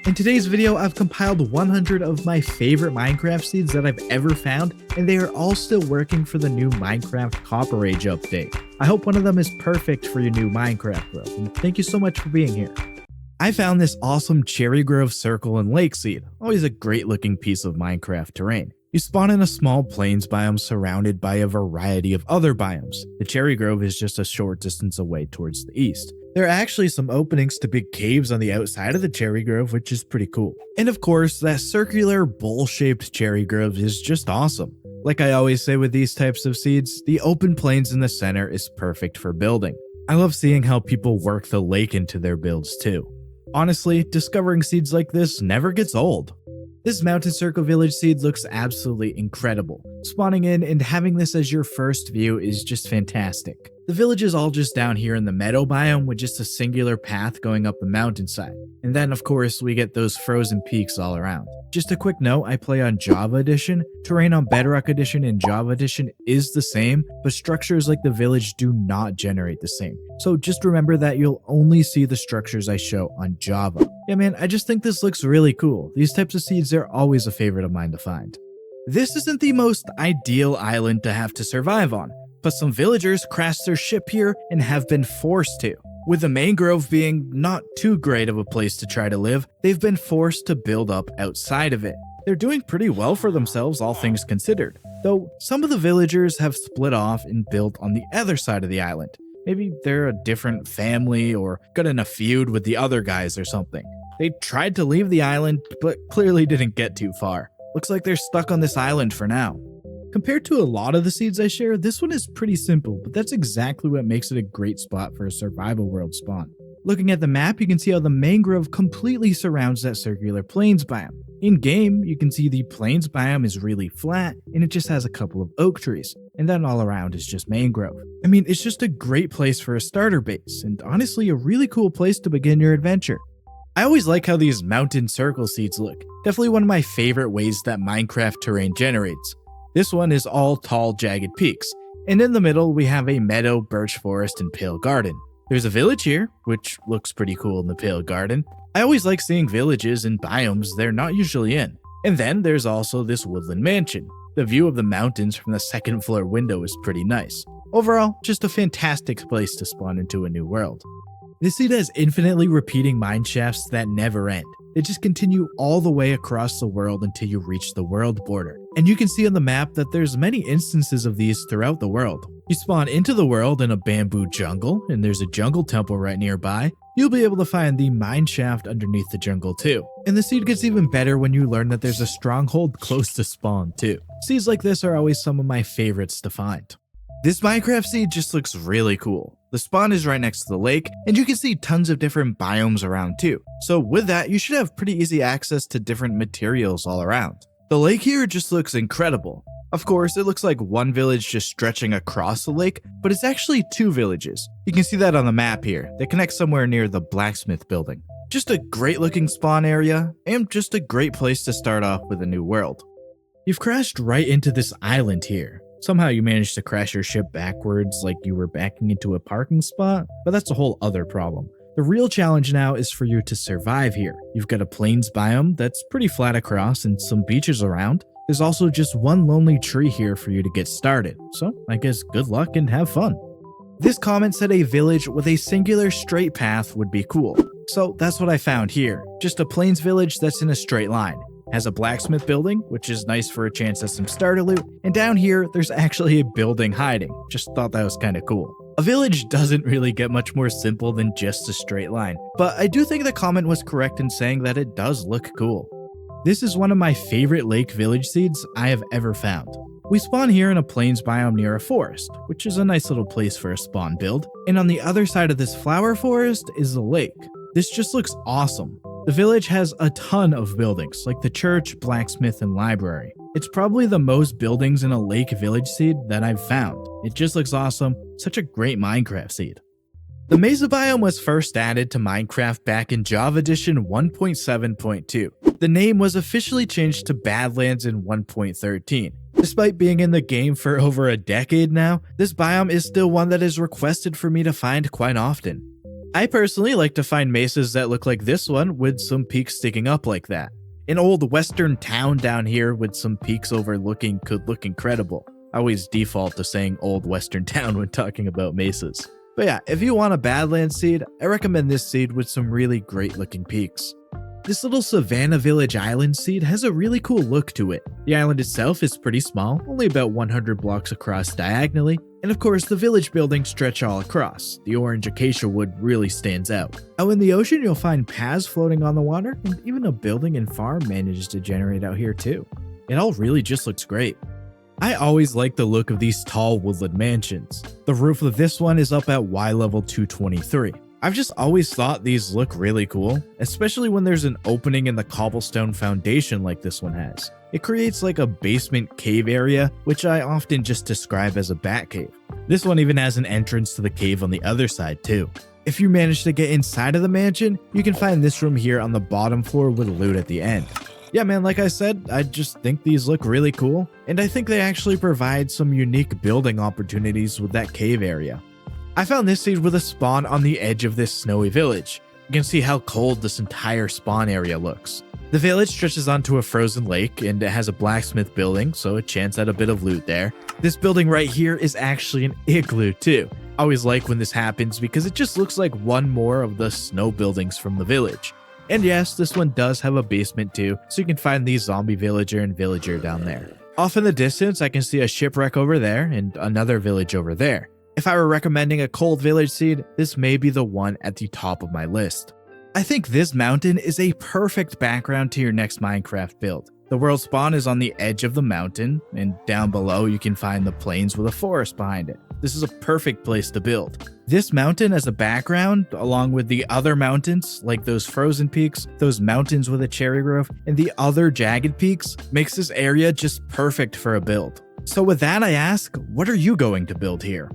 In today's video, I've compiled 100 of my favorite Minecraft seeds that I've ever found, and they are all still working for the new Minecraft Copper Age update. I hope one of them is perfect for your new Minecraft world, and thank you so much for being here. I found this awesome Cherry Grove Circle and Lake seed, always a great looking piece of Minecraft terrain. You spawn in a small plains biome surrounded by a variety of other biomes. The Cherry Grove is just a short distance away towards the east. There are actually some openings to big caves on the outside of the Cherry Grove, which is pretty cool. And of course, that circular bowl-shaped Cherry Grove is just awesome. Like I always say with these types of seeds, the open plains in the center is perfect for building. I love seeing how people work the lake into their builds too. Honestly, discovering seeds like this never gets old. This Mountain Circle Village seed looks absolutely incredible. Spawning in and having this as your first view is just fantastic. The village is all just down here in the meadow biome with just a singular path going up the mountainside. And then of course we get those frozen peaks all around. Just a quick note, I play on Java Edition. Terrain on Bedrock Edition and Java Edition is the same, but structures like the village do not generate the same. So just remember that you'll only see the structures I show on Java. Yeah man, I just think this looks really cool. These types of seeds are always a favorite of mine to find. This isn't the most ideal island to have to survive on, but some villagers crashed their ship here and have been forced to. With the mangrove being not too great of a place to try to live, they've been forced to build up outside of it. They're doing pretty well for themselves, all things considered, though some of the villagers have split off and built on the other side of the island. Maybe they're a different family or got in a feud with the other guys or something. They tried to leave the island, but clearly didn't get too far. Looks like they're stuck on this island for now. Compared to a lot of the seeds I share, this one is pretty simple, but that's exactly what makes it a great spot for a survival world spawn. Looking at the map, you can see how the mangrove completely surrounds that circular plains biome. In-game, you can see the plains biome is really flat, and it just has a couple of oak trees, and then all around is just mangrove. I mean, it's just a great place for a starter base, and honestly a really cool place to begin your adventure. I always like how these mountain circle seeds look, definitely one of my favorite ways that Minecraft terrain generates. This one is all tall, jagged peaks, and in the middle we have a meadow, birch forest, and pale garden. There's a village here, which looks pretty cool in the pale garden. I always like seeing villages in biomes they're not usually in. And then there's also this woodland mansion. The view of the mountains from the second floor window is pretty nice. Overall, just a fantastic place to spawn into a new world. This seed has infinitely repeating mine shafts that never end. They just continue all the way across the world until you reach the world border. And you can see on the map that there's many instances of these throughout the world. You spawn into the world in a bamboo jungle, and there's a jungle temple right nearby. You'll be able to find the mine shaft underneath the jungle too. And the seed gets even better when you learn that there's a stronghold close to spawn too. Seeds like this are always some of my favorites to find. This Minecraft seed just looks really cool. The spawn is right next to the lake, and you can see tons of different biomes around too. So with that, you should have pretty easy access to different materials all around. The lake here just looks incredible. Of course, it looks like one village just stretching across the lake, but it's actually two villages. You can see that on the map here. They connect somewhere near the blacksmith building. Just a great looking spawn area, and just a great place to start off with a new world. You've crashed right into this island here. Somehow you managed to crash your ship backwards like you were backing into a parking spot, but that's a whole other problem. The real challenge now is for you to survive here. You've got a plains biome that's pretty flat across and some beaches around. There's also just one lonely tree here for you to get started, so I guess good luck and have fun. This comment said a village with a singular straight path would be cool. So that's what I found here, just a plains village that's in a straight line. Has a blacksmith building, which is nice for a chance at some starter loot, and down here there's actually a building hiding. Just thought that was kinda cool. A village doesn't really get much more simple than just a straight line, but I do think the comment was correct in saying that it does look cool. This is one of my favorite lake village seeds I have ever found. We spawn here in a plains biome near a forest, which is a nice little place for a spawn build, and on the other side of this flower forest is the lake. This just looks awesome. The village has a ton of buildings, like the church, blacksmith, and library. It's probably the most buildings in a lake village seed that I've found. It just looks awesome, such a great Minecraft seed. The mesa biome was first added to Minecraft back in Java Edition 1.7.2. The name was officially changed to Badlands in 1.13. Despite being in the game for over a decade now, this biome is still one that is requested for me to find quite often. I personally like to find mesas that look like this one with some peaks sticking up like that. An old western town down here with some peaks overlooking could look incredible. I always default to saying old western town when talking about mesas. But yeah, if you want a Badlands seed, I recommend this seed with some really great looking peaks. This little Savannah Village Island seed has a really cool look to it. The island itself is pretty small, only about 100 blocks across diagonally, and of course the village buildings stretch all across. The orange acacia wood really stands out. Out in the ocean you'll find paths floating on the water, and even a building and farm manages to generate out here too. It all really just looks great. I always like the look of these tall woodland mansions. The roof of this one is up at Y level 223. I've just always thought these look really cool, especially when there's an opening in the cobblestone foundation like this one has. It creates like a basement cave area, which I often just describe as a bat cave. This one even has an entrance to the cave on the other side too. If you manage to get inside of the mansion, you can find this room here on the bottom floor with loot at the end. Yeah man, like I said, I just think these look really cool, and I think they actually provide some unique building opportunities with that cave area. I found this seed with a spawn on the edge of this snowy village. You can see how cold this entire spawn area looks. The village stretches onto a frozen lake and it has a blacksmith building, so a chance at a bit of loot there. This building right here is actually an igloo too. I always like when this happens because it just looks like one more of the snow buildings from the village. And yes, this one does have a basement too, so you can find the zombie villager and villager down there. Off in the distance, I can see a shipwreck over there and another village over there. If I were recommending a cold village seed, this may be the one at the top of my list. I think this mountain is a perfect background to your next Minecraft build. The world spawn is on the edge of the mountain, and down below you can find the plains with a forest behind it. This is a perfect place to build. This mountain as a background, along with the other mountains, like those frozen peaks, those mountains with a cherry grove, and the other jagged peaks, makes this area just perfect for a build. So with that I ask, what are you going to build here?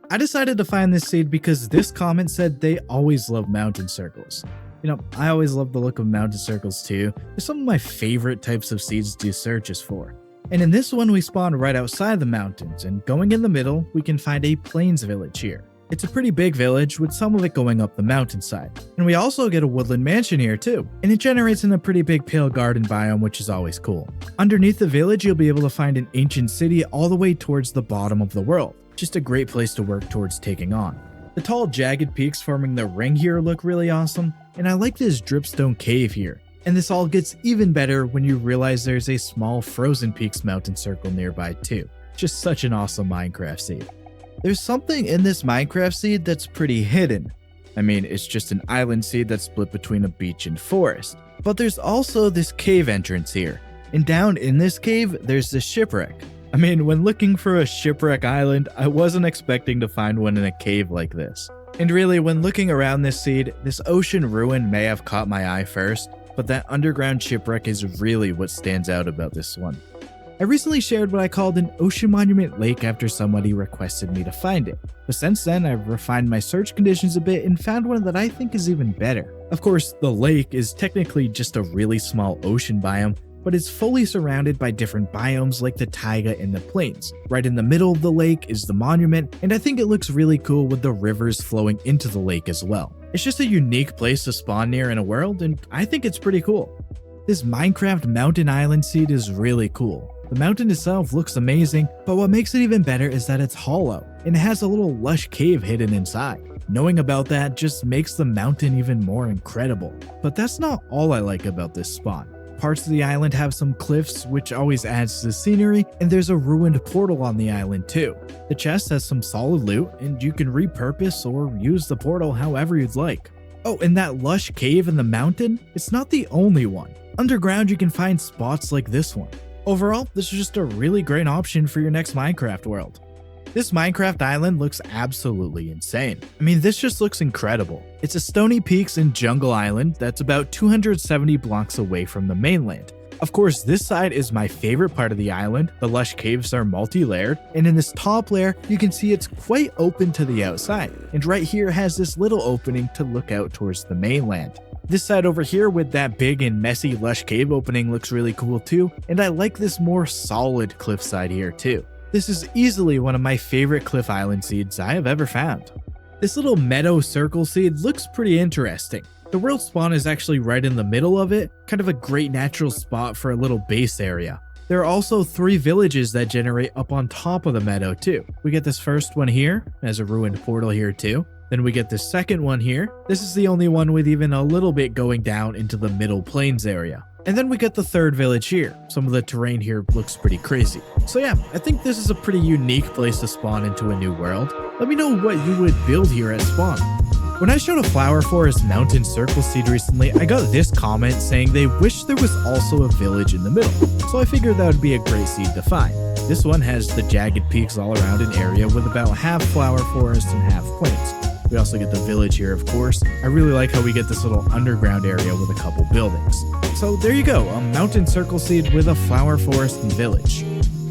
I decided to find this seed because this comment said they always love mountain circles. You know, I always love the look of mountain circles too. They're some of my favorite types of seeds to do searches for. And in this one we spawn right outside the mountains, and going in the middle we can find a plains village here. It's a pretty big village with some of it going up the mountainside. And we also get a woodland mansion here too, and it generates in a pretty big pale garden biome, which is always cool. Underneath the village you'll be able to find an ancient city all the way towards the bottom of the world. Just a great place to work towards taking on. The tall jagged peaks forming the ring here look really awesome, and I like this dripstone cave here. And this all gets even better when you realize there's a small frozen peaks mountain circle nearby too. Just such an awesome Minecraft seed. There's something in this Minecraft seed that's pretty hidden. I mean, it's just an island seed that's split between a beach and forest. But there's also this cave entrance here, and down in this cave there's this shipwreck. I mean, when looking for a shipwreck island, I wasn't expecting to find one in a cave like this. And really, when looking around this seed, this ocean ruin may have caught my eye first, but that underground shipwreck is really what stands out about this one. I recently shared what I called an ocean monument lake after somebody requested me to find it, but since then I've refined my search conditions a bit and found one that I think is even better. Of course, the lake is technically just a really small ocean biome, but it's fully surrounded by different biomes like the taiga and the plains. Right in the middle of the lake is the monument, and I think it looks really cool with the rivers flowing into the lake as well. It's just a unique place to spawn near in a world, and I think it's pretty cool. This Minecraft mountain island seed is really cool. The mountain itself looks amazing, but what makes it even better is that it's hollow, and it has a little lush cave hidden inside. Knowing about that just makes the mountain even more incredible. But that's not all I like about this spawn. Parts of the island have some cliffs, which always adds to the scenery, and there's a ruined portal on the island too. The chest has some solid loot, and you can repurpose or use the portal however you'd like. Oh, and that lush cave in the mountain, it's not the only one. Underground you can find spots like this one. Overall, this is just a really great option for your next Minecraft world. This Minecraft island looks absolutely insane. I mean, this just looks incredible. It's a stony peaks and jungle island that's about 270 blocks away from the mainland. Of course, this side is my favorite part of the island. The lush caves are multi-layered, and in this top layer, you can see it's quite open to the outside. And right here has this little opening to look out towards the mainland. This side over here with that big and messy lush cave opening looks really cool too, and I like this more solid cliffside here too. This is easily one of my favorite cliff island seeds I have ever found. This little meadow circle seed looks pretty interesting. The world spawn is actually right in the middle of it, kind of a great natural spot for a little base area. There are also 3 villages that generate up on top of the meadow too. We get this first one here, as a ruined portal here too. Then we get the second one here. This is the only one with even a little bit going down into the middle plains area. And then we get the third village here. Some of the terrain here looks pretty crazy. So yeah, I think this is a pretty unique place to spawn into a new world. Let me know what you would build here at spawn. When I showed a flower forest mountain circle seed recently, I got this comment saying they wish there was also a village in the middle. So I figured that would be a great seed to find. This one has the jagged peaks all around an area with about half flower forest and half plains. We also get the village here, of course. I really like how we get this little underground area with a couple buildings. So there you go, a mountain circle seed with a flower forest and village.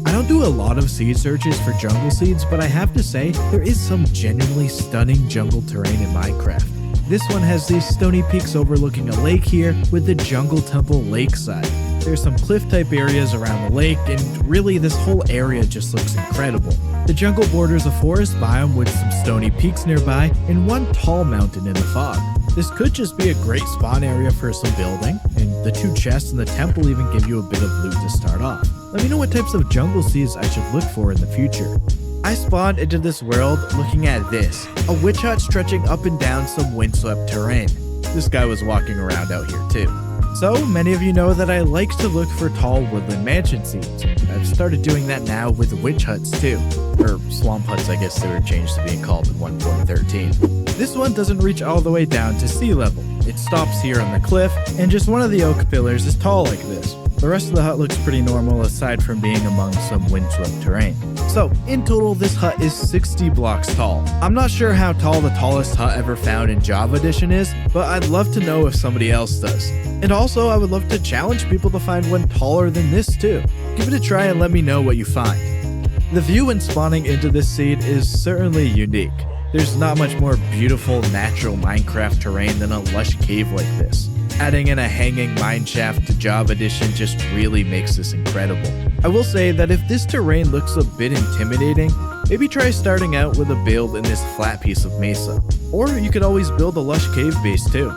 I don't do a lot of seed searches for jungle seeds, but I have to say, there is some genuinely stunning jungle terrain in Minecraft. This one has these stony peaks overlooking a lake here with the jungle temple lakeside. There's some cliff type areas around the lake, and really this whole area just looks incredible. The jungle borders a forest biome with some stony peaks nearby and one tall mountain in the fog. This could just be a great spawn area for some building, and the 2 chests in the temple even give you a bit of loot to start off. Let me know what types of jungle seeds I should look for in the future. I spawned into this world looking at this, a witch hut stretching up and down some windswept terrain. This guy was walking around out here too. So, many of you know that I like to look for tall woodland mansion seeds. I've started doing that now with witch huts too. Or swamp huts, I guess they were changed to being called in 1.13. This one doesn't reach all the way down to sea level. It stops here on the cliff, and just one of the oak pillars is tall like this. The rest of the hut looks pretty normal aside from being among some windswept terrain. So, in total, this hut is 60 blocks tall. I'm not sure how tall the tallest hut ever found in Java Edition is, but I'd love to know if somebody else does. And also, I would love to challenge people to find one taller than this too. Give it a try and let me know what you find. The view when spawning into this seed is certainly unique. There's not much more beautiful natural Minecraft terrain than a lush cave like this. Adding in a hanging mineshaft to Java Edition just really makes this incredible. I will say that if this terrain looks a bit intimidating, maybe try starting out with a build in this flat piece of mesa. Or you could always build a lush cave base too.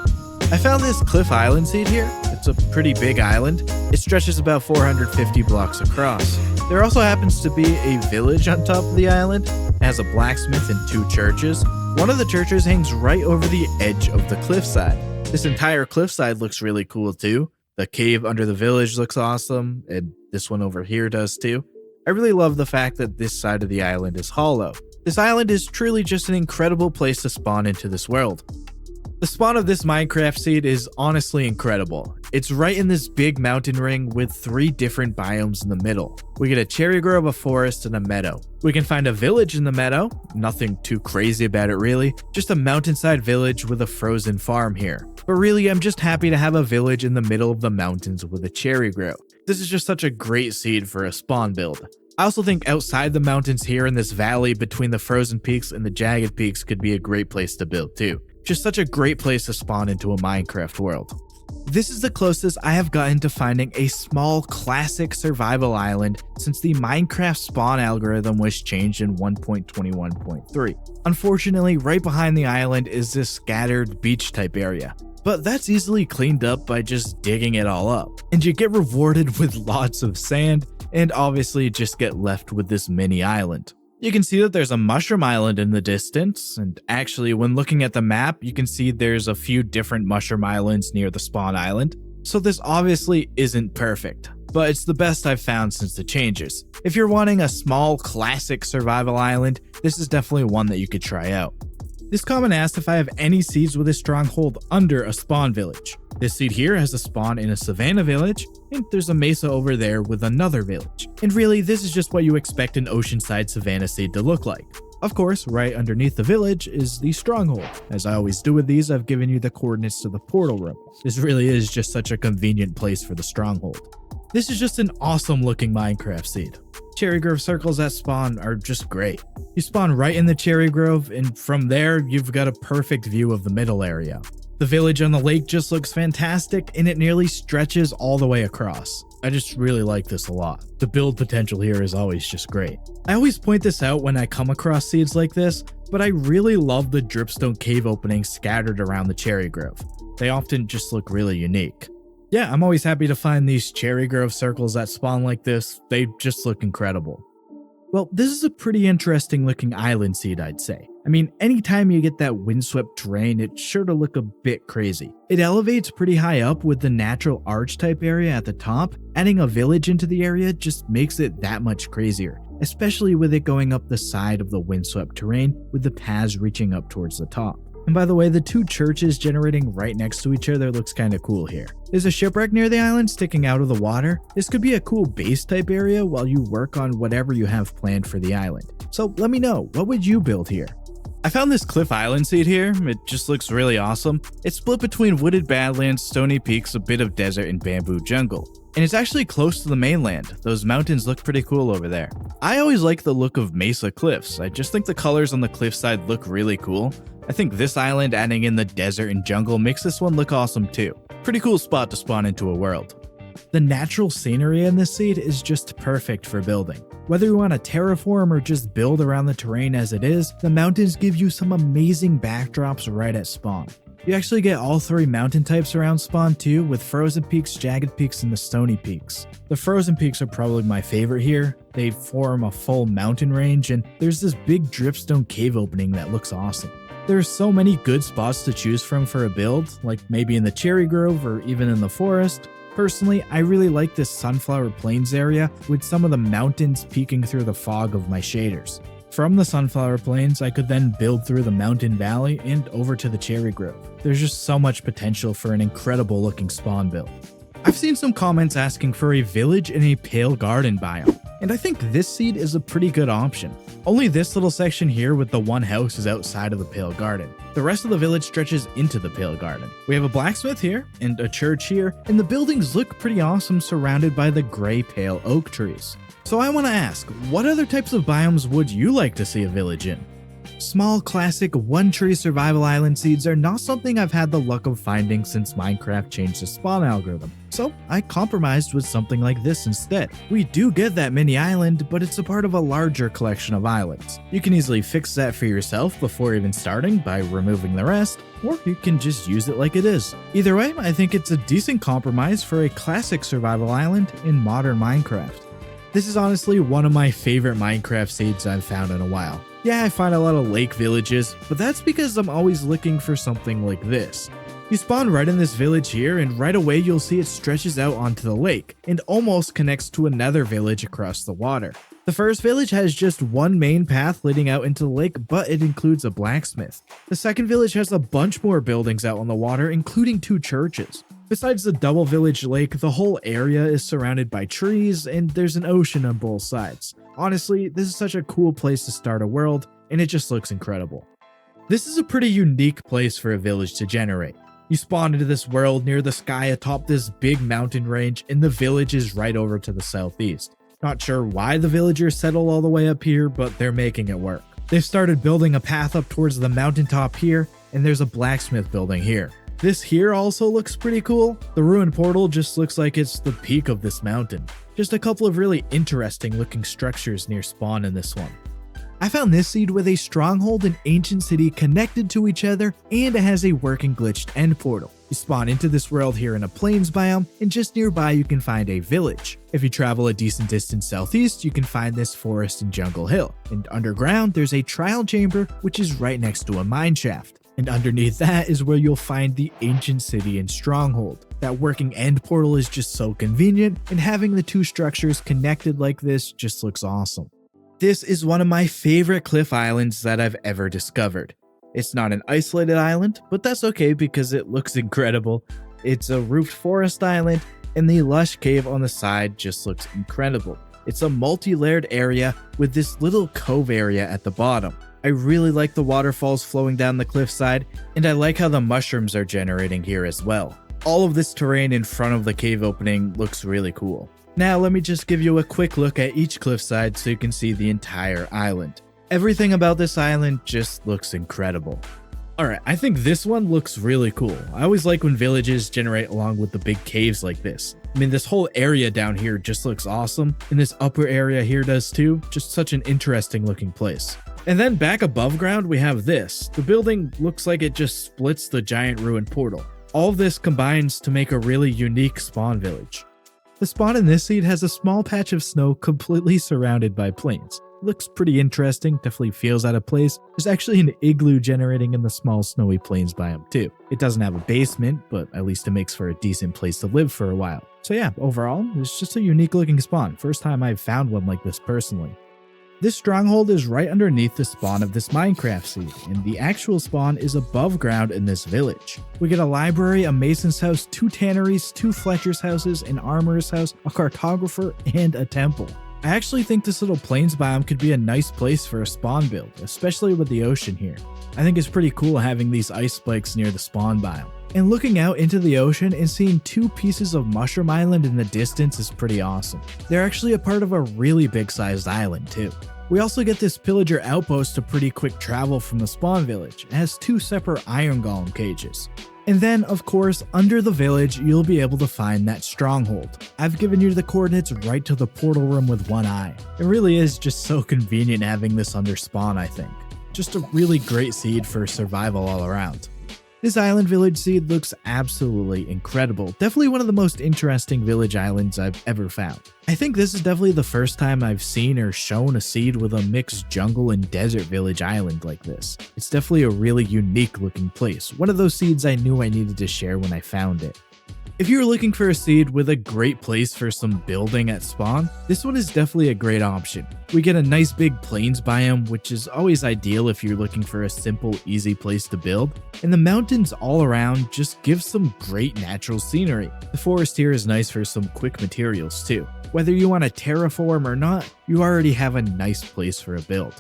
I found this Cliff Island seed here. It's a pretty big island. It stretches about 450 blocks across. There also happens to be a village on top of the island. It has a blacksmith and 2 churches. One of the churches hangs right over the edge of the cliffside. This entire cliffside looks really cool too. The cave under the village looks awesome, and this one over here does too. I really love the fact that this side of the island is hollow. This island is truly just an incredible place to spawn into this world. The spawn of this Minecraft seed is honestly incredible. It's right in this big mountain ring with 3 different biomes in the middle. We get a cherry grove, a forest, and a meadow. We can find a village in the meadow, nothing too crazy about it really, just a mountainside village with a frozen farm here. But really, I'm just happy to have a village in the middle of the mountains with a cherry grove. This is just such a great seed for a spawn build. I also think outside the mountains here in this valley between the frozen peaks and the jagged peaks could be a great place to build too. Just such a great place to spawn into a Minecraft world. This is the closest I have gotten to finding a small classic survival island since the Minecraft spawn algorithm was changed in 1.21.3. Unfortunately, right behind the island is this scattered beach type area. But that's easily cleaned up by just digging it all up. And you get rewarded with lots of sand, and obviously just get left with this mini island. You can see that there's a mushroom island in the distance, and actually when looking at the map, you can see there's a few different mushroom islands near the spawn island. So this obviously isn't perfect, but it's the best I've found since the changes. If you're wanting a small classic survival island, this is definitely one that you could try out. This comment asked if I have any seeds with a stronghold under a spawn village. This seed here has a spawn in a savanna village, and there's a mesa over there with another village. And really, this is just what you expect an oceanside savanna seed to look like. Of course, right underneath the village is the stronghold. As I always do with these, I've given you the coordinates to the portal room. This really is just such a convenient place for the stronghold. This is just an awesome looking Minecraft seed. Cherry Grove circles that spawn are just great. You spawn right in the cherry grove, and from there, you've got a perfect view of the middle area. The village on the lake just looks fantastic, and it nearly stretches all the way across. I just really like this a lot. The build potential here is always just great. I always point this out when I come across seeds like this, but I really love the dripstone cave openings scattered around the cherry grove. They often just look really unique. Yeah, I'm always happy to find these cherry grove circles that spawn like this. They just look incredible. Well, this is a pretty interesting looking island seed, I'd say. I mean, anytime you get that windswept terrain, it's sure to look a bit crazy. It elevates pretty high up with the natural arch type area at the top. Adding a village into the area just makes it that much crazier, especially with it going up the side of the windswept terrain with the paths reaching up towards the top. And by the way, the two churches generating right next to each other looks kinda cool here. There's a shipwreck near the island sticking out of the water. This could be a cool base type area while you work on whatever you have planned for the island. So let me know, what would you build here? I found this cliff island seed here. It just looks really awesome. It's split between wooded badlands, stony peaks, a bit of desert, and bamboo jungle. And it's actually close to the mainland. Those mountains look pretty cool over there. I always like the look of mesa cliffs. I just think the colors on the cliffside look really cool. I think this island adding in the desert and jungle makes this one look awesome too. Pretty cool spot to spawn into a world. The natural scenery in this seed is just perfect for building. Whether you want to terraform or just build around the terrain as it is, the mountains give you some amazing backdrops right at spawn. You actually get all three mountain types around spawn too, with frozen peaks, jagged peaks, and the stony peaks. The frozen peaks are probably my favorite here. They form a full mountain range, and there's this big dripstone cave opening that looks awesome. There are so many good spots to choose from for a build, like maybe in the cherry grove or even in the forest. Personally, I really like this Sunflower Plains area with some of the mountains peeking through the fog of my shaders. From the Sunflower Plains, I could then build through the mountain valley and over to the cherry grove. There's just so much potential for an incredible looking spawn build. I've seen some comments asking for a village in a pale garden biome, and I think this seed is a pretty good option. Only this little section here with the one house is outside of the pale garden. The rest of the village stretches into the pale garden. We have a blacksmith here and a church here, and the buildings look pretty awesome surrounded by the gray pale oak trees. So I want to ask, what other types of biomes would you like to see a village in? Small, classic, one-tree survival island seeds are not something I've had the luck of finding since Minecraft changed the spawn algorithm, so I compromised with something like this instead. We do get that mini island, but it's a part of a larger collection of islands. You can easily fix that for yourself before even starting by removing the rest, or you can just use it like it is. Either way, I think it's a decent compromise for a classic survival island in modern Minecraft. This is honestly one of my favorite Minecraft seeds I've found in a while. Yeah, I find a lot of lake villages, but that's because I'm always looking for something like this. You spawn right in this village here, and right away you'll see it stretches out onto the lake, and almost connects to another village across the water. The first village has just one main path leading out into the lake, but it includes a blacksmith. The second village has a bunch more buildings out on the water, including two churches. Besides the double village lake, the whole area is surrounded by trees, and there's an ocean on both sides. Honestly, this is such a cool place to start a world, and it just looks incredible. This is a pretty unique place for a village to generate. You spawn into this world near the sky atop this big mountain range, and the village is right over to the southeast. Not sure why the villagers settled all the way up here, but they're making it work. They've started building a path up towards the mountaintop here, and there's a blacksmith building here. This here also looks pretty cool. The ruined portal just looks like it's the peak of this mountain. Just a couple of really interesting looking structures near spawn in this one. I found this seed with a stronghold and ancient city connected to each other, and it has a working glitched end portal. You spawn into this world here in a plains biome, and just nearby you can find a village. If you travel a decent distance southeast, you can find this forest and jungle hill. And underground, there's a trial chamber, which is right next to a mine shaft. And underneath that is where you'll find the ancient city and stronghold. That working end portal is just so convenient, and having the two structures connected like this just looks awesome. This is one of my favorite cliff islands that I've ever discovered. It's not an isolated island, but that's okay because it looks incredible. It's a roofed forest island, and the lush cave on the side just looks incredible. It's a multi-layered area with this little cove area at the bottom. I really like the waterfalls flowing down the cliffside, and I like how the mushrooms are generating here as well. All of this terrain in front of the cave opening looks really cool. Now let me just give you a quick look at each cliffside so you can see the entire island. Everything about this island just looks incredible. Alright, I think this one looks really cool. I always like when villages generate along with the big caves like this. I mean, this whole area down here just looks awesome, and this upper area here does too. Just such an interesting looking place. And then back above ground, we have this. The building looks like it just splits the giant ruined portal. All of this combines to make a really unique spawn village. The spawn in this seed has a small patch of snow completely surrounded by plains. Looks pretty interesting, definitely feels out of place. There's actually an igloo generating in the small snowy plains biome too. It doesn't have a basement, but at least it makes for a decent place to live for a while. So yeah, overall, it's just a unique looking spawn. First time I've found one like this personally. This stronghold is right underneath the spawn of this Minecraft seed, and the actual spawn is above ground in this village. We get a library, a mason's house, 2 tanneries, 2 fletcher's houses, an armorer's house, a cartographer, and a temple. I actually think this little plains biome could be a nice place for a spawn build, especially with the ocean here. I think it's pretty cool having these ice spikes near the spawn biome. And looking out into the ocean and seeing 2 pieces of Mushroom Island in the distance is pretty awesome. They're actually a part of a really big sized island too. We also get this pillager outpost to pretty quick travel from the spawn village. It has 2 separate iron golem cages. And then, of course, under the village, you'll be able to find that stronghold. I've given you the coordinates right to the portal room with one eye. It really is just so convenient having this under spawn, I think. Just a really great seed for survival all around. This island village seed looks absolutely incredible. Definitely one of the most interesting village islands I've ever found. I think this is definitely the first time I've seen or shown a seed with a mixed jungle and desert village island like this. It's definitely a really unique looking place. One of those seeds I knew I needed to share when I found it. If you're looking for a seed with a great place for some building at spawn, this one is definitely a great option. We get a nice big plains biome, which is always ideal if you're looking for a simple, easy place to build, and the mountains all around just give some great natural scenery. The forest here is nice for some quick materials too. Whether you want to terraform or not, you already have a nice place for a build.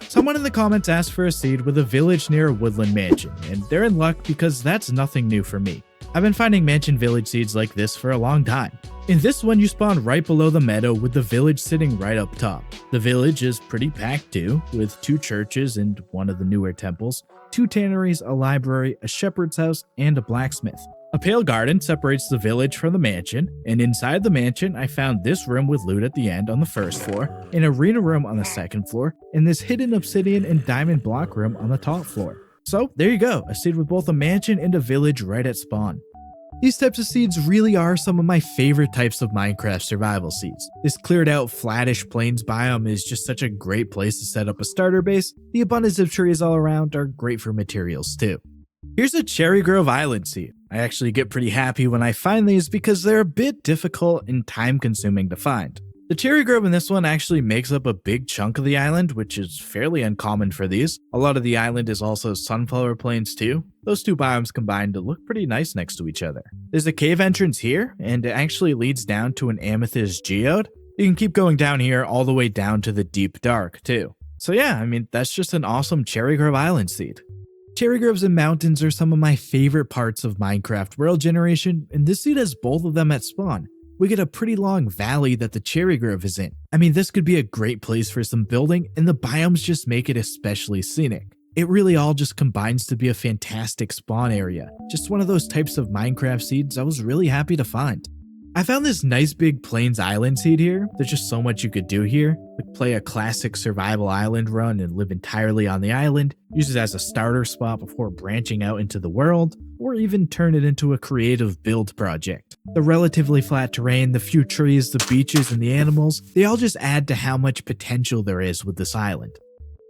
Someone in the comments asked for a seed with a village near a woodland mansion, and they're in luck because that's nothing new for me. I've been finding mansion village seeds like this for a long time. In this one, you spawn right below the meadow with the village sitting right up top. The village is pretty packed too, with 2 churches and one of the newer temples, 2 tanneries, a library, a shepherd's house, and a blacksmith. A pale garden separates the village from the mansion, and inside the mansion, I found this room with loot at the end on the 1st floor, an arena room on the 2nd floor, and this hidden obsidian and diamond block room on the top floor. So there you go, a seed with both a mansion and a village right at spawn. These types of seeds really are some of my favorite types of Minecraft survival seeds. This cleared out flattish plains biome is just such a great place to set up a starter base. The abundance of trees all around are great for materials too. Here's a Cherry Grove Island seed. I actually get pretty happy when I find these because they're a bit difficult and time consuming to find. The cherry grove in this one actually makes up a big chunk of the island, which is fairly uncommon for these. A lot of the island is also sunflower plains too. Those 2 biomes combine to look pretty nice next to each other. There's a cave entrance here, and it actually leads down to an amethyst geode. You can keep going down here all the way down to the deep dark too. So yeah, I mean, that's just an awesome Cherry Grove Island seed. Cherry groves and mountains are some of my favorite parts of Minecraft world generation, and this seed has both of them at spawn. We get a pretty long valley that the cherry grove is in. I mean, this could be a great place for some building, and the biomes just make it especially scenic. It really all just combines to be a fantastic spawn area. Just one of those types of Minecraft seeds I was really happy to find. I found this nice big plains island seed here. There's just so much you could do here. Like play a classic survival island run and live entirely on the island, use it as a starter spot before branching out into the world, or even turn it into a creative build project. The relatively flat terrain, the few trees, the beaches, and the animals, they all just add to how much potential there is with this island.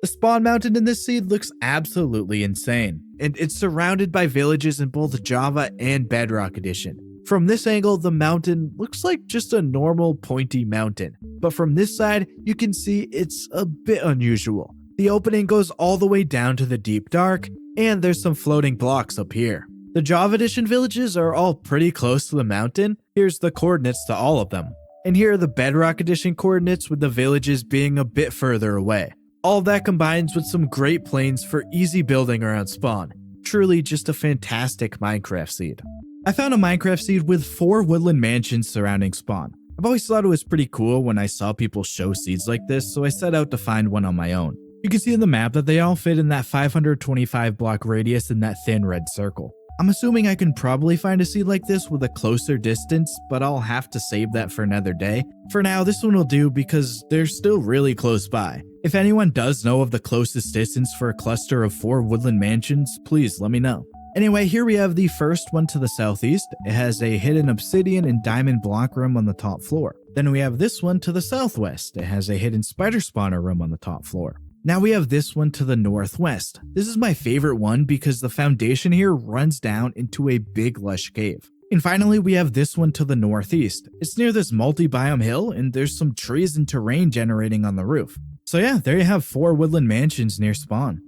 The spawn mountain in this seed looks absolutely insane, and it's surrounded by villages in both Java and Bedrock Edition. From this angle, the mountain looks like just a normal pointy mountain, but from this side, you can see it's a bit unusual. The opening goes all the way down to the deep dark, and there's some floating blocks up here. The Java Edition villages are all pretty close to the mountain. Here's the coordinates to all of them. And here are the Bedrock Edition coordinates with the villages being a bit further away. All that combines with some great plains for easy building around spawn. Truly just a fantastic Minecraft seed. I found a Minecraft seed with 4 woodland mansions surrounding spawn. I've always thought it was pretty cool when I saw people show seeds like this, so I set out to find one on my own. You can see in the map that they all fit in that 525 block radius in that thin red circle. I'm assuming I can probably find a seed like this with a closer distance, but I'll have to save that for another day. For now, this one will do because they're still really close by. If anyone does know of the closest distance for a cluster of 4 woodland mansions, please let me know. Anyway, here we have the first one to the southeast. It has a hidden obsidian and diamond block room on the top floor. Then we have this one to the southwest. It has a hidden spider spawner room on the top floor. Now we have this one to the northwest. This is my favorite one because the foundation here runs down into a big lush cave. And finally, we have this one to the northeast. It's near this multi-biome hill and there's some trees and terrain generating on the roof. So yeah, there you have 4 woodland mansions near spawn.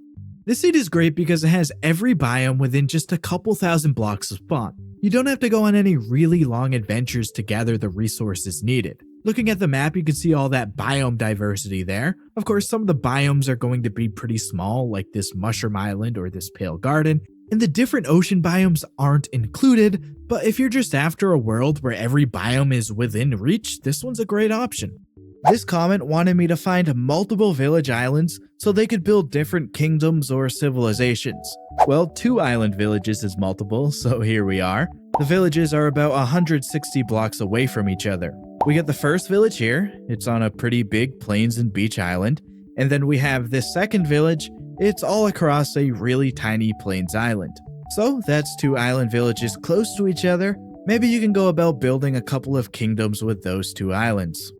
This seed is great because it has every biome within just a couple thousand blocks of spawn. You don't have to go on any really long adventures to gather the resources needed. Looking at the map, you can see all that biome diversity there. Of course, some of the biomes are going to be pretty small, like this mushroom island or this pale garden, and the different ocean biomes aren't included, but if you're just after a world where every biome is within reach, this one's a great option. This comment wanted me to find multiple village islands so they could build different kingdoms or civilizations. Well, 2 island villages is multiple, so here we are. The villages are about 160 blocks away from each other. We get the first village here. It's on a pretty big plains and beach island. And then we have this second village. It's all across a really tiny plains island. So that's 2 island villages close to each other. Maybe you can go about building a couple of kingdoms with those 2 islands.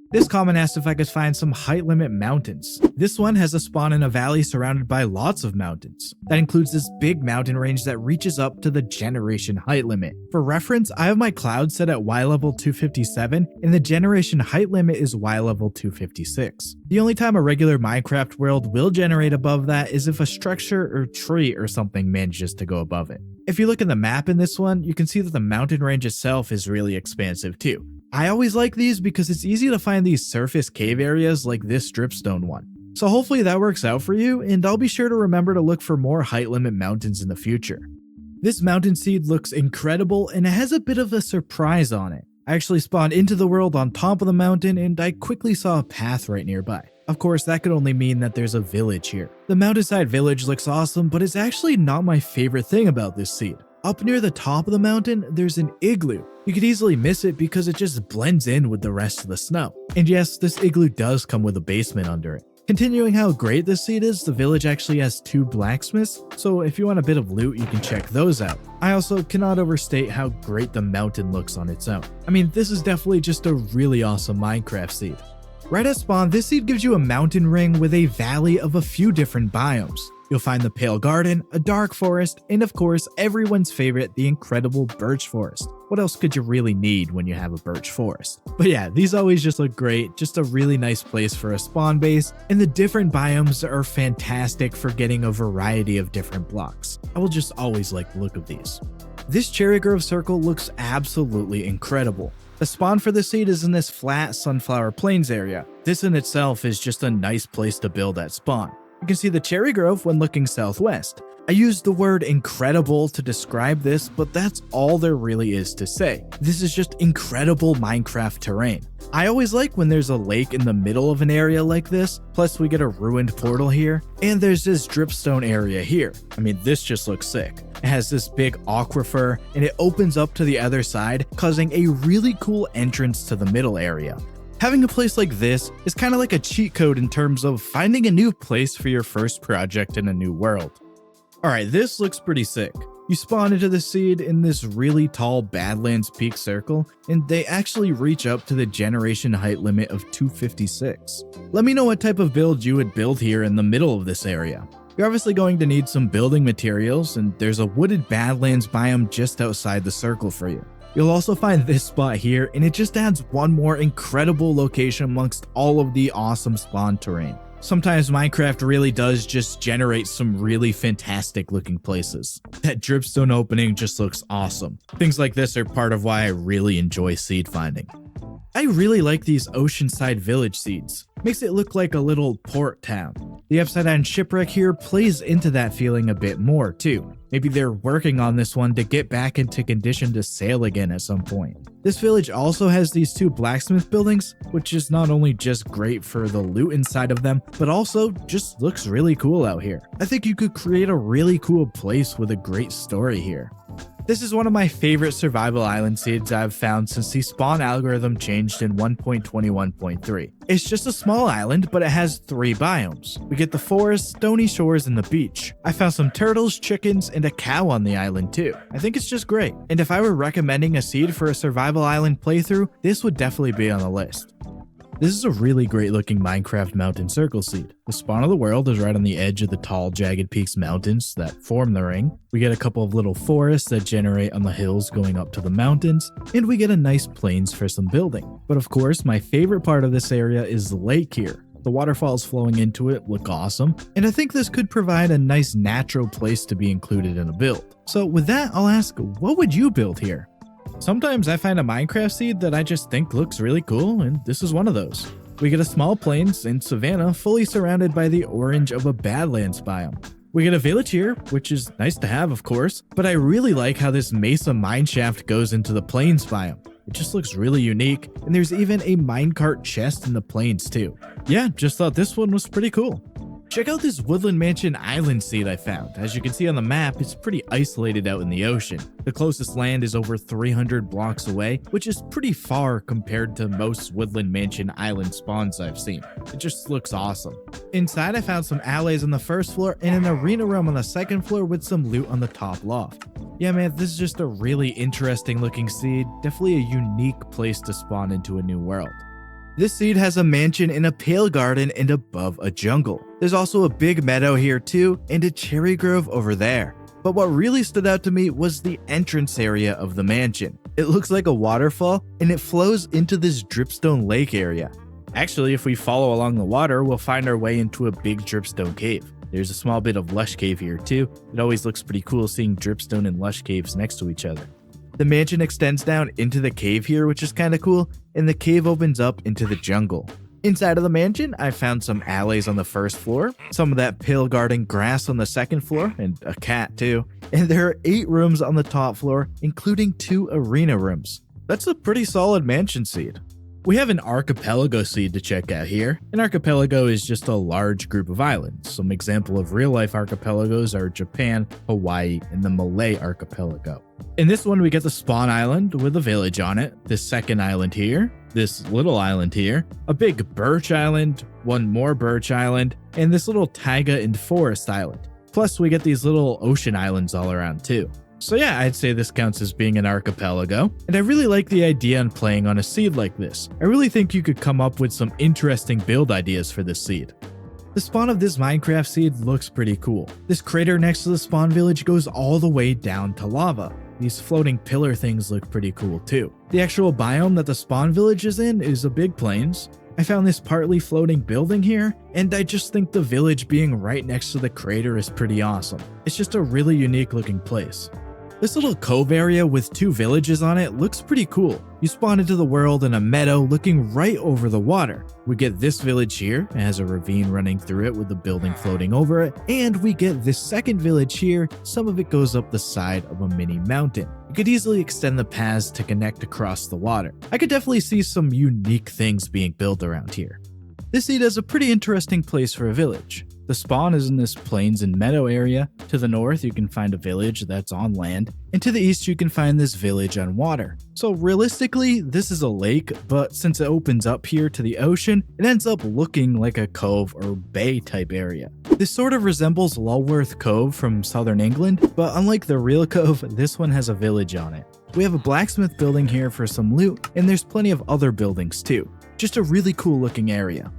This comment asked if I could find some height limit mountains. This one has a spawn in a valley surrounded by lots of mountains. That includes this big mountain range that reaches up to the generation height limit. For reference, I have my cloud set at Y level 257 and the generation height limit is Y level 256. The only time a regular Minecraft world will generate above that is if a structure or tree or something manages to go above it. If you look at the map in this one, you can see that the mountain range itself is really expansive too. I always like these because it's easy to find these surface cave areas like this dripstone one. So hopefully that works out for you, and I'll be sure to remember to look for more height limit mountains in the future. This mountain seed looks incredible and it has a bit of a surprise on it. I actually spawned into the world on top of the mountain and I quickly saw a path right nearby. Of course, that could only mean that there's a village here. The mountainside village looks awesome, but it's actually not my favorite thing about this seed. Up near the top of the mountain, there's an igloo. You could easily miss it because it just blends in with the rest of the snow. And yes, this igloo does come with a basement under it. Continuing how great this seed is, the village actually has 2 blacksmiths, so if you want a bit of loot, you can check those out. I also cannot overstate how great the mountain looks on its own. I mean, this is definitely just a really awesome Minecraft seed. Right at spawn, this seed gives you a mountain ring with a valley of a few different biomes. You'll find the Pale Garden, a dark forest, and of course, everyone's favorite, the incredible birch forest. What else could you really need when you have a birch forest? But yeah, these always just look great, just a really nice place for a spawn base, and the different biomes are fantastic for getting a variety of different blocks. I will just always like the look of these. This cherry grove circle looks absolutely incredible. The spawn for this seed is in this flat sunflower plains area. This in itself is just a nice place to build at spawn. You can see the cherry grove when looking southwest. I used the word incredible to describe this, but that's all there really is to say. This is just incredible Minecraft terrain. I always like when there's a lake in the middle of an area like this, plus we get a ruined portal here, and there's this dripstone area here. I mean, this just looks sick. It has this big aquifer, and it opens up to the other side, causing a really cool entrance to the middle area. Having a place like this is kind of like a cheat code in terms of finding a new place for your first project in a new world. Alright, this looks pretty sick. You spawn into the seed in this really tall Badlands Peak circle, and they actually reach up to the generation height limit of 256. Let me know what type of build you would build here in the middle of this area. You're obviously going to need some building materials, and there's a wooded Badlands biome just outside the circle for you. You'll also find this spot here, and it just adds one more incredible location amongst all of the awesome spawn terrain. Sometimes Minecraft really does just generate some really fantastic looking places. That dripstone opening just looks awesome. Things like this are part of why I really enjoy seed finding. I really like these oceanside village seeds. Makes it look like a little port town. The upside down shipwreck here plays into that feeling a bit more too. Maybe they're working on this one to get back into condition to sail again at some point. This village also has these 2 blacksmith buildings, which is not only just great for the loot inside of them, but also just looks really cool out here. I think you could create a really cool place with a great story here. This is one of my favorite survival island seeds I've found since the spawn algorithm changed in 1.21.3. It's just a small island, but it has 3 biomes. We get the forest, stony shores, and the beach. I found some turtles, chickens, and a cow on the island too. I think it's just great. And if I were recommending a seed for a survival island playthrough, this would definitely be on the list. This is a really great looking Minecraft mountain circle seed. The spawn of the world is right on the edge of the tall jagged peaks mountains that form the ring. We get a couple of little forests that generate on the hills going up to the mountains, and we get a nice plains for some building. But of course, my favorite part of this area is the lake here. The waterfalls flowing into it look awesome, and I think this could provide a nice natural place to be included in a build. So with that, I'll ask, what would you build here? Sometimes I find a Minecraft seed that I just think looks really cool, and this is one of those. We get a small plains and savanna fully surrounded by the orange of a Badlands biome. We get a village here, which is nice to have of course, but I really like how this mesa mineshaft goes into the plains biome. It just looks really unique, and there's even a minecart chest in the plains too. Yeah, just thought this one was pretty cool. Check out this woodland mansion island seed I found. As you can see on the map, it's pretty isolated out in the ocean. The closest land is over 300 blocks away, which is pretty far compared to most woodland mansion island spawns I've seen. It just looks awesome. Inside I found some alley on the first floor and an arena room on the second floor with some loot on the top loft. Yeah man, this is just a really interesting looking seed, definitely a unique place to spawn into a new world. This seed has a mansion in a pale garden and above a jungle. There's also a big meadow here too, and a cherry grove over there. But what really stood out to me was the entrance area of the mansion. It looks like a waterfall, and it flows into this dripstone lake area. Actually, if we follow along the water, we'll find our way into a big dripstone cave. There's a small bit of lush cave here too. It always looks pretty cool seeing dripstone and lush caves next to each other. The mansion extends down into the cave here, which is kind of cool, and the cave opens up into the jungle. Inside of the mansion, I found some alleys on the first floor, some of that pale garden grass on the second floor, and a cat too. And there are 8 rooms on the top floor, including 2 arena rooms. That's a pretty solid mansion seed. We have an archipelago seed to check out here. An archipelago is just a large group of islands. Some example of real-life archipelagos are Japan, Hawaii, and the Malay archipelago. In this one, we get the spawn island with a village on it, this second island here, this little island here, a big birch island, one more birch island, and this little taiga and forest island. Plus, we get these little ocean islands all around too. So yeah, I'd say this counts as being an archipelago, and I really like the idea on playing on a seed like this. I really think you could come up with some interesting build ideas for this seed. The spawn of this Minecraft seed looks pretty cool. This crater next to the spawn village goes all the way down to lava. These floating pillar things look pretty cool too. The actual biome that the spawn village is in is a big plains. I found this partly floating building here, and I just think the village being right next to the crater is pretty awesome. It's just a really unique looking place. This little cove area with 2 villages on it looks pretty cool. You spawn into the world in a meadow looking right over the water. We get this village here, it has a ravine running through it with the building floating over it, and we get this second village here, some of it goes up the side of a mini mountain. You could easily extend the paths to connect across the water. I could definitely see some unique things being built around here. This seed has a pretty interesting place for a village. The spawn is in this plains and meadow area. To the north, you can find a village that's on land, and to the east, you can find this village on water. So realistically, this is a lake, but since it opens up here to the ocean, it ends up looking like a cove or bay type area. This sort of resembles Lulworth Cove from southern England, but unlike the real cove, this one has a village on it. We have a blacksmith building here for some loot, and there's plenty of other buildings too. Just a really cool looking area.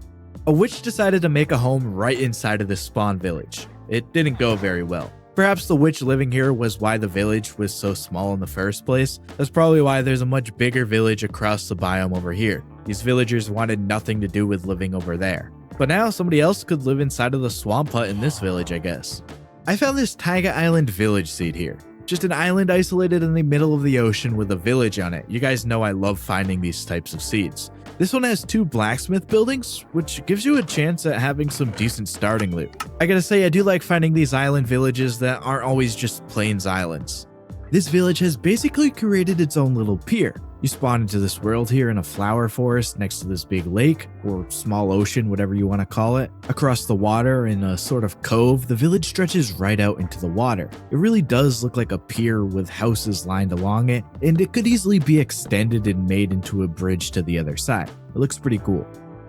A witch decided to make a home right inside of this spawn village. It didn't go very well. Perhaps the witch living here was why the village was so small in the first place. That's probably why there's a much bigger village across the biome over here. These villagers wanted nothing to do with living over there. But now somebody else could live inside of the swamp hut in this village, I guess. I found this Taiga Island village seed here. Just an island isolated in the middle of the ocean with a village on it. You guys know I love finding these types of seeds. This one has 2 blacksmith buildings, which gives you a chance at having some decent starting loot. I gotta say, I do like finding these island villages that aren't always just plains islands. This village has basically created its own little pier. You spawn into this world here in a flower forest next to this big lake, or small ocean, whatever you want to call it. Across the water in a sort of cove, the village stretches right out into the water. It really does look like a pier with houses lined along it, and it could easily be extended and made into a bridge to the other side. It looks pretty cool.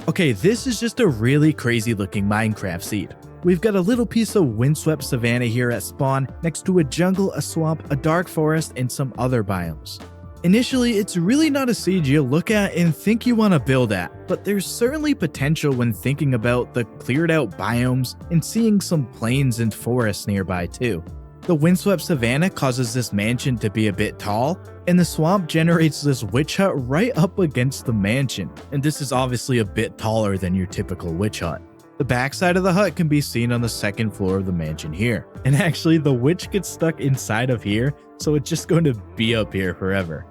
Okay, this is just a really crazy looking Minecraft seed. We've got a little piece of windswept savanna here at spawn, next to a jungle, a swamp, a dark forest, and some other biomes. Initially, it's really not a seed you'll look at and think you want to build at, but there's certainly potential when thinking about the cleared out biomes and seeing some plains and forests nearby too. The windswept savanna causes this mansion to be a bit tall, and the swamp generates this witch hut right up against the mansion, and this is obviously a bit taller than your typical witch hut. The backside of the hut can be seen on the 2nd floor of the mansion here. And actually, the witch gets stuck inside of here, so it's just going to be up here forever.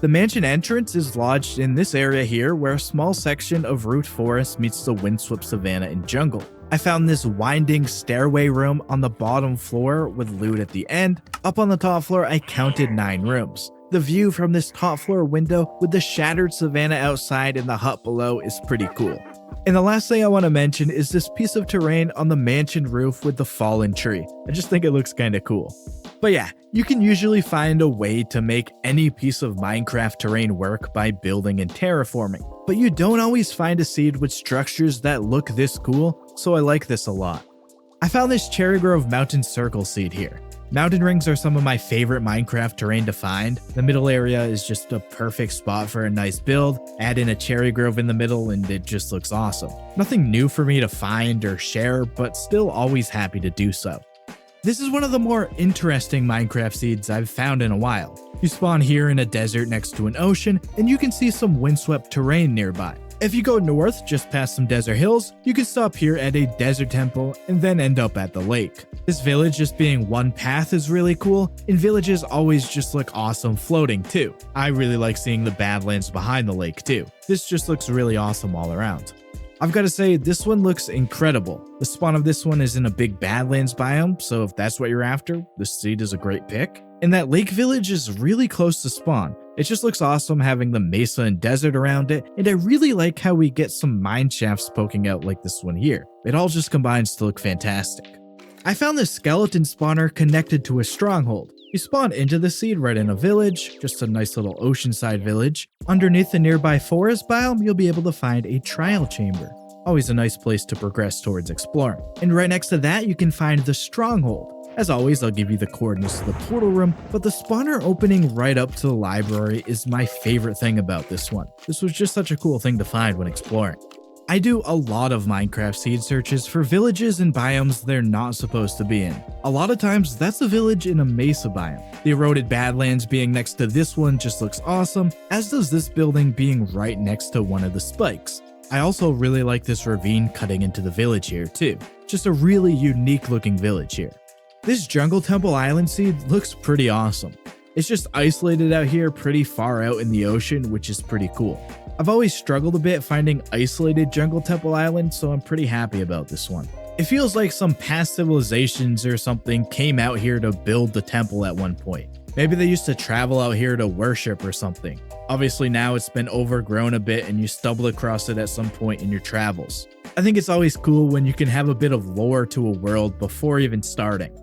The mansion entrance is lodged in this area here, where a small section of root forest meets the windswept savanna and jungle. I found this winding stairway room on the bottom floor with loot at the end. Up on the top floor, I counted 9 rooms. The view from this top floor window with the shattered savanna outside and the hut below is pretty cool. And the last thing I want to mention is this piece of terrain on the mansion roof with the fallen tree. I just think it looks kinda cool. But yeah, you can usually find a way to make any piece of Minecraft terrain work by building and terraforming. But you don't always find a seed with structures that look this cool, so I like this a lot. I found this Cherry Grove Mountain Circle seed here. Mountain rings are some of my favorite Minecraft terrain to find. The middle area is just a perfect spot for a nice build. Add in a cherry grove in the middle and it just looks awesome. Nothing new for me to find or share, but still always happy to do so. This is one of the more interesting Minecraft seeds I've found in a while. You spawn here in a desert next to an ocean, and you can see some windswept terrain nearby. If you go north, just past some desert hills, you can stop here at a desert temple and then end up at the lake. This village just being one path is really cool, and villages always just look awesome floating too. I really like seeing the badlands behind the lake too. This just looks really awesome all around. I've got to say, this one looks incredible. The spawn of this one is in a big badlands biome, so if that's what you're after, this seed is a great pick. And that lake village is really close to spawn. It just looks awesome having the mesa and desert around it, and I really like how we get some mine shafts poking out like this one here. It all just combines to look fantastic. I found this skeleton spawner connected to a stronghold. You spawn into the seed right in a village, just a nice little oceanside village. Underneath the nearby forest biome, you'll be able to find a trial chamber. Always a nice place to progress towards exploring. And right next to that, you can find the stronghold. As always, I'll give you the coordinates to the portal room, but the spawner opening right up to the library is my favorite thing about this one. This was just such a cool thing to find when exploring. I do a lot of Minecraft seed searches for villages and biomes they're not supposed to be in. A lot of times, that's a village in a mesa biome. The eroded badlands being next to this one just looks awesome, as does this building being right next to one of the spikes. I also really like this ravine cutting into the village here too. Just a really unique looking village here. This Jungle Temple Island seed looks pretty awesome. It's just isolated out here pretty far out in the ocean, which is pretty cool. I've always struggled a bit finding isolated Jungle Temple Island, so I'm pretty happy about this one. It feels like some past civilizations or something came out here to build the temple at one point. Maybe they used to travel out here to worship or something. Obviously now it's been overgrown a bit and you stumble across it at some point in your travels. I think it's always cool when you can have a bit of lore to a world before even starting.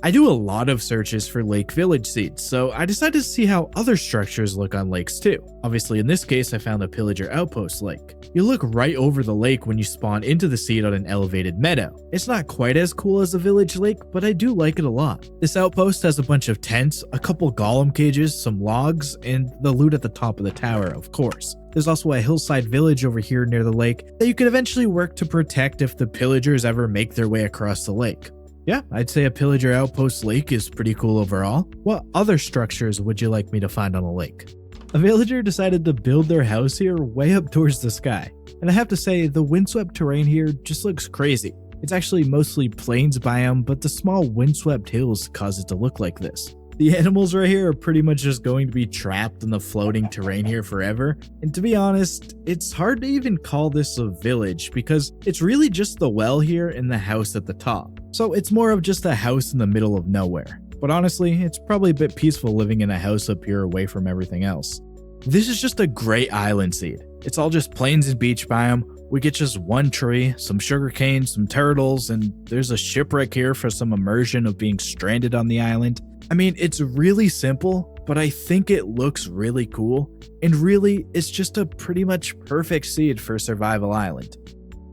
I do a lot of searches for lake village seeds, so I decided to see how other structures look on lakes too. Obviously in this case I found a pillager outpost lake. You look right over the lake when you spawn into the seed on an elevated meadow. It's not quite as cool as a village lake, but I do like it a lot. This outpost has a bunch of tents, a couple golem cages, some logs, and the loot at the top of the tower, of course. There's also a hillside village over here near the lake that you could eventually work to protect if the pillagers ever make their way across the lake. Yeah, I'd say a pillager outpost lake is pretty cool overall. What other structures would you like me to find on a lake? A villager decided to build their house here way up towards the sky. And I have to say, the windswept terrain here just looks crazy. It's actually mostly plains biome, but the small windswept hills cause it to look like this. The animals right here are pretty much just going to be trapped in the floating terrain here forever. And to be honest, it's hard to even call this a village because it's really just the well here and the house at the top. So it's more of just a house in the middle of nowhere. But honestly, it's probably a bit peaceful living in a house up here away from everything else. This is just a great island seed. It's all just plains and beach biome. We get just one tree, some sugarcane, some turtles, and there's a shipwreck here for some immersion of being stranded on the island. I mean, it's really simple, but I think it looks really cool, and really, it's just a pretty much perfect seed for a survival island.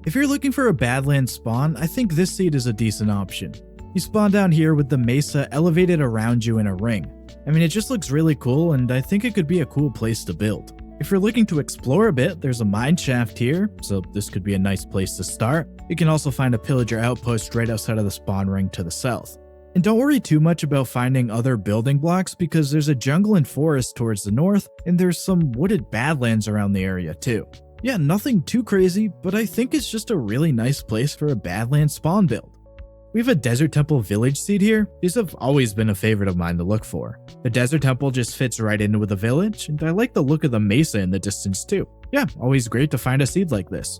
If you're looking for a Badlands spawn, I think this seed is a decent option. You spawn down here with the mesa elevated around you in a ring. I mean, it just looks really cool, and I think it could be a cool place to build. If you're looking to explore a bit, there's a mine shaft here, so this could be a nice place to start. You can also find a pillager outpost right outside of the spawn ring to the south. And don't worry too much about finding other building blocks because there's a jungle and forest towards the north, and there's some wooded badlands around the area too. Yeah, nothing too crazy, but I think it's just a really nice place for a badlands spawn build. We have a Desert Temple village seed here. These have always been a favorite of mine to look for. The Desert Temple just fits right into with the village, and I like the look of the mesa in the distance too. Yeah, always great to find a seed like this.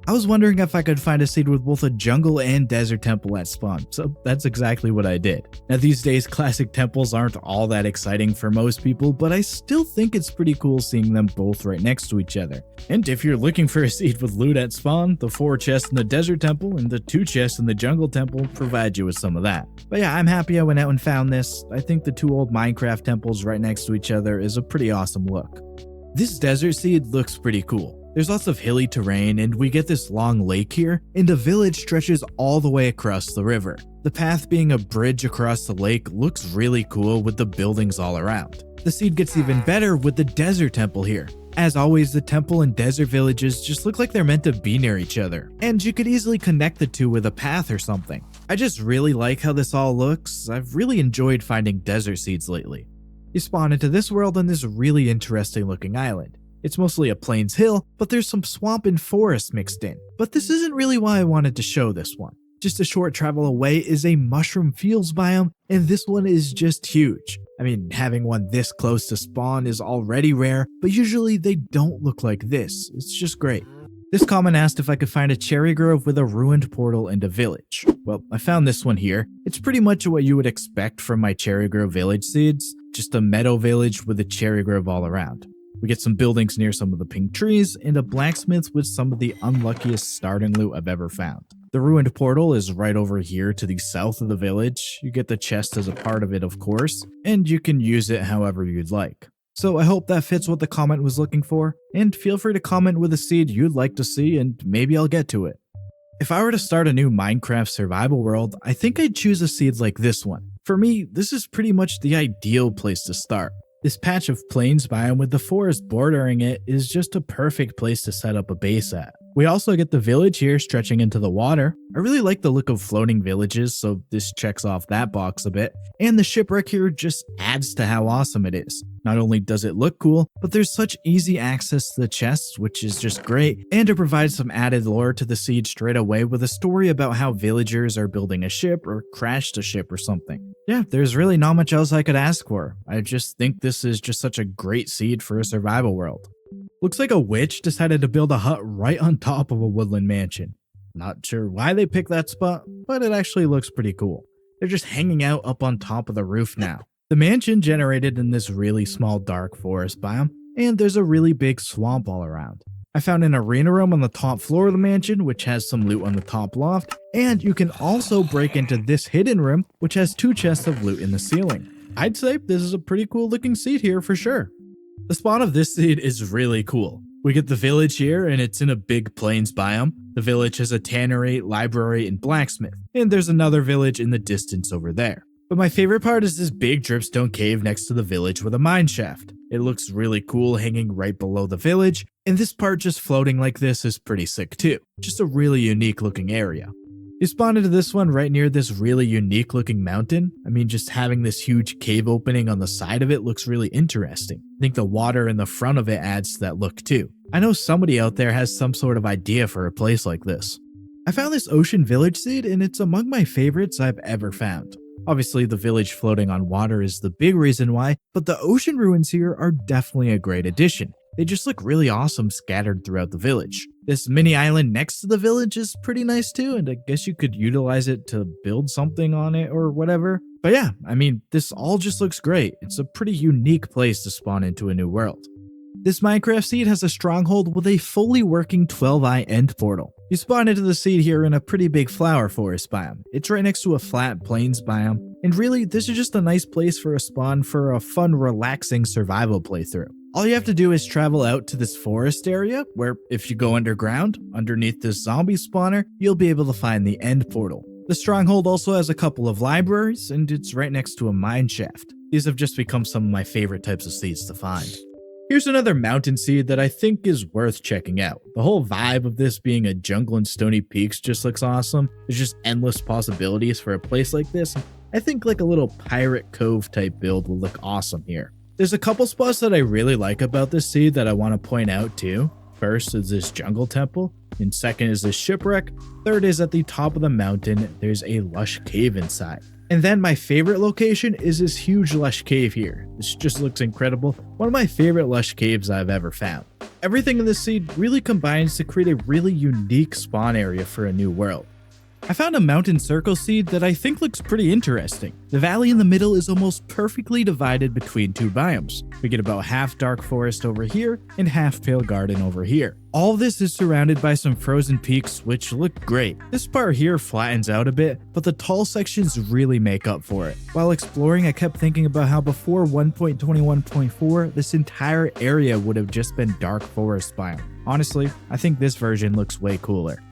I was wondering if I could find a seed with both a jungle and desert temple at spawn, so that's exactly what I did. Now these days, classic temples aren't all that exciting for most people, but I still think it's pretty cool seeing them both right next to each other. And if you're looking for a seed with loot at spawn, the 4 chests in the desert temple and the 2 chests in the jungle temple provide you with some of that. But yeah, I'm happy I went out and found this. I think the 2 old Minecraft temples right next to each other is a pretty awesome look. This desert seed looks pretty cool. There's lots of hilly terrain, and we get this long lake here, and the village stretches all the way across the river. The path being a bridge across the lake looks really cool with the buildings all around. The seed gets even better with the desert temple here. As always, the temple and desert villages just look like they're meant to be near each other, and you could easily connect the 2 with a path or something. I just really like how this all looks. I've really enjoyed finding desert seeds lately. You spawn into this world on this really interesting looking island. It's mostly a plains hill, but there's some swamp and forest mixed in. But this isn't really why I wanted to show this one. Just a short travel away is a mushroom fields biome, and this one is just huge. I mean, having one this close to spawn is already rare, but usually they don't look like this. It's just great. This comment asked if I could find a cherry grove with a ruined portal and a village. Well, I found this one here. It's pretty much what you would expect from my cherry grove village seeds, just a meadow village with a cherry grove all around. We get some buildings near some of the pink trees, and a blacksmith with some of the unluckiest starting loot I've ever found. The ruined portal is right over here to the south of the village. You get the chest as a part of it, of course, and you can use it however you'd like. So I hope that fits what the comment was looking for, and feel free to comment with a seed you'd like to see and maybe I'll get to it. If I were to start a new Minecraft survival world, I think I'd choose a seed like this one. For me, this is pretty much the ideal place to start. This patch of plains biome with the forest bordering it is just a perfect place to set up a base at. We also get the village here stretching into the water. I really like the look of floating villages, so this checks off that box a bit. And the shipwreck here just adds to how awesome it is. Not only does it look cool, but there's such easy access to the chests, which is just great, and it provides some added lore to the seed straight away with a story about how villagers are building a ship or crashed a ship or something. Yeah, there's really not much else I could ask for. I just think this is just such a great seed for a survival world. Looks like a witch decided to build a hut right on top of a woodland mansion. Not sure why they picked that spot, but it actually looks pretty cool. They're just hanging out up on top of the roof now. The mansion generated in this really small dark forest biome, and there's a really big swamp all around. I found an arena room on the top floor of the mansion, which has some loot on the top loft, and you can also break into this hidden room, which has 2 chests of loot in the ceiling. I'd say this is a pretty cool looking seed here for sure. The spawn of this seed is really cool. We get the village here, and it's in a big plains biome. The village has a tannery, library, and blacksmith, and there's another village in the distance over there. But my favorite part is this big dripstone cave next to the village with a mine shaft. It looks really cool hanging right below the village, and this part just floating like this is pretty sick too. Just a really unique looking area. You spawn into this one right near this really unique looking mountain. I mean, just having this huge cave opening on the side of it looks really interesting. I think the water in the front of it adds to that look too. I know somebody out there has some sort of idea for a place like this. I found this ocean village seed, and it's among my favorites I've ever found. Obviously, the village floating on water is the big reason why, but the ocean ruins here are definitely a great addition. They just look really awesome scattered throughout the village. This mini island next to the village is pretty nice too, and I guess you could utilize it to build something on it or whatever. But yeah, I mean, this all just looks great. It's a pretty unique place to spawn into a new world. This Minecraft seed has a stronghold with a fully working 12-eye end portal. You spawn into the seed here in a pretty big flower forest biome. It's right next to a flat plains biome, and really, this is just a nice place for a spawn for a fun, relaxing survival playthrough. All you have to do is travel out to this forest area, where if you go underground, underneath this zombie spawner, you'll be able to find the end portal. The stronghold also has a couple of libraries, and it's right next to a mine shaft. These have just become some of my favorite types of seeds to find. Here's another mountain seed that I think is worth checking out. The whole vibe of this being a jungle and stony peaks just looks awesome. There's just endless possibilities for a place like this. I think like a little pirate cove type build will look awesome here. There's a couple spots that I really like about this seed that I want to point out too. First is this jungle temple, and second is this shipwreck. Third is at the top of the mountain, there's a lush cave inside. And then my favorite location is this huge lush cave here. This just looks incredible. One of my favorite lush caves I've ever found. Everything in this seed really combines to create a really unique spawn area for a new world. I found a mountain circle seed that I think looks pretty interesting. The valley in the middle is almost perfectly divided between two biomes. We get about half dark forest over here and half pale garden over here. All this is surrounded by some frozen peaks which look great. This part here flattens out a bit, but the tall sections really make up for it. While exploring, I kept thinking about how before 1.21.4, this entire area would have just been dark forest biome. Honestly, I think this version looks way cooler.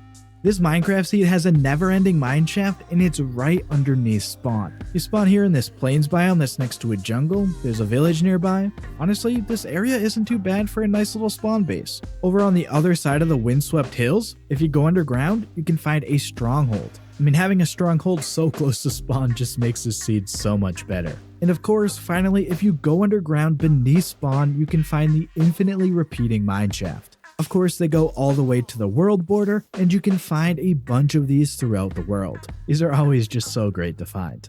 This Minecraft seed has a never-ending mine shaft, and it's right underneath spawn. You spawn here in this plains biome that's next to a jungle. There's a village nearby. Honestly, this area isn't too bad for a nice little spawn base. Over on the other side of the windswept hills, if you go underground, you can find a stronghold. I mean, having a stronghold so close to spawn just makes this seed so much better. And of course, finally, if you go underground beneath spawn, you can find the infinitely repeating mine shaft. Of course, they go all the way to the world border, and you can find a bunch of these throughout the world. These are always just so great to find.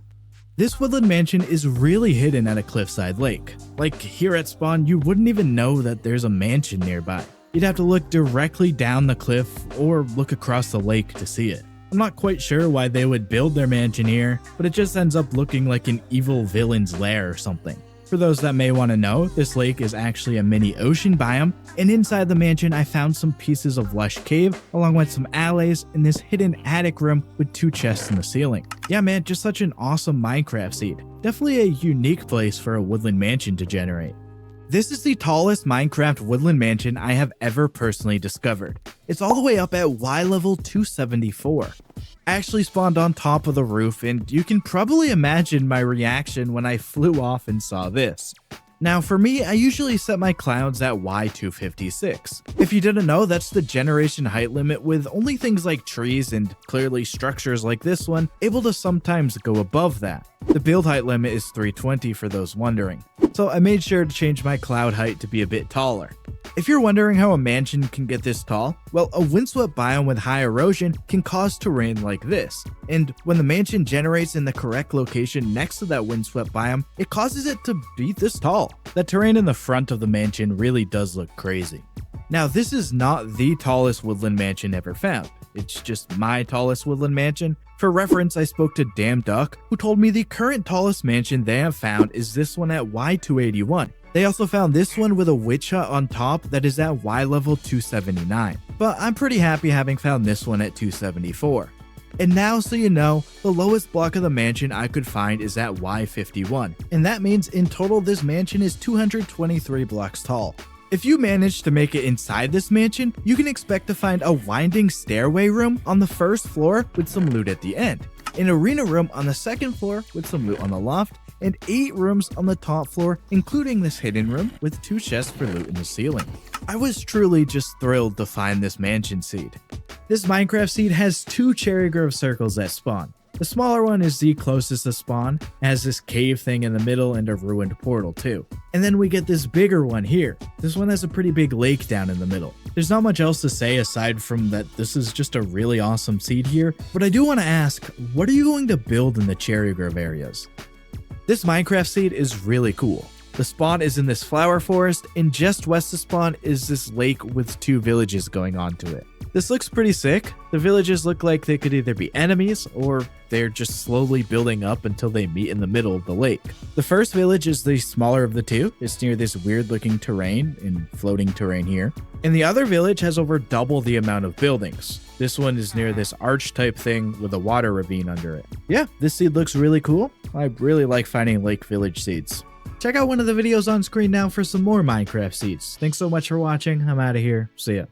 This woodland mansion is really hidden at a cliffside lake. Like here at spawn, you wouldn't even know that there's a mansion nearby. You'd have to look directly down the cliff or look across the lake to see it. I'm not quite sure why they would build their mansion here, but it just ends up looking like an evil villain's lair or something. For those that may want to know, this lake is actually a mini ocean biome, and inside the mansion I found some pieces of lush cave, along with some alleys, and this hidden attic room with 2 chests in the ceiling. Yeah man, just such an awesome Minecraft seed. Definitely a unique place for a woodland mansion to generate. This is the tallest Minecraft woodland mansion I have ever personally discovered. It's all the way up at Y level 274. I actually spawned on top of the roof, and you can probably imagine my reaction when I flew off and saw this. Now for me, I usually set my clouds at Y256. If you didn't know, that's the generation height limit, with only things like trees and clearly structures like this one able to sometimes go above that. The build height limit is 320 for those wondering. So I made sure to change my cloud height to be a bit taller. If you're wondering how a mansion can get this tall, well, a windswept biome with high erosion can cause terrain like this. And when the mansion generates in the correct location next to that windswept biome, it causes it to be this tall. The terrain in the front of the mansion really does look crazy. Now, this is not the tallest woodland mansion ever found. It's just my tallest woodland mansion. For reference, I spoke to Damn Duck, who told me the current tallest mansion they have found is this one at Y281. They also found this one with a witch hut on top that is at Y level 279. But I'm pretty happy having found this one at 274. And now, so you know, the lowest block of the mansion I could find is at Y51. And that means in total this mansion is 223 blocks tall. If you manage to make it inside this mansion, you can expect to find a winding stairway room on the first floor with some loot at the end, an arena room on the second floor with some loot on the loft, and 8 rooms on the top floor, including this hidden room with 2 chests for loot in the ceiling. I was truly just thrilled to find this mansion seed. This Minecraft seed has 2 cherry grove circles that spawn. The smaller one is the closest to spawn, it has this cave thing in the middle and a ruined portal too. And then we get this bigger one here. This one has a pretty big lake down in the middle. There's not much else to say aside from that this is just a really awesome seed here, but I do want to ask, what are you going to build in the cherry grove areas? This Minecraft seed is really cool. The spawn is in this flower forest, and just west of spawn is this lake with 2 villages going onto it. This looks pretty sick. The villages look like they could either be enemies or they're just slowly building up until they meet in the middle of the lake. The first village is the smaller of the 2. It's near this weird looking terrain and floating terrain here. And the other village has over double the amount of buildings. This one is near this arch type thing with a water ravine under it. Yeah, this seed looks really cool. I really like finding lake village seeds. Check out one of the videos on screen now for some more Minecraft seeds. Thanks so much for watching. I'm out of here. See ya.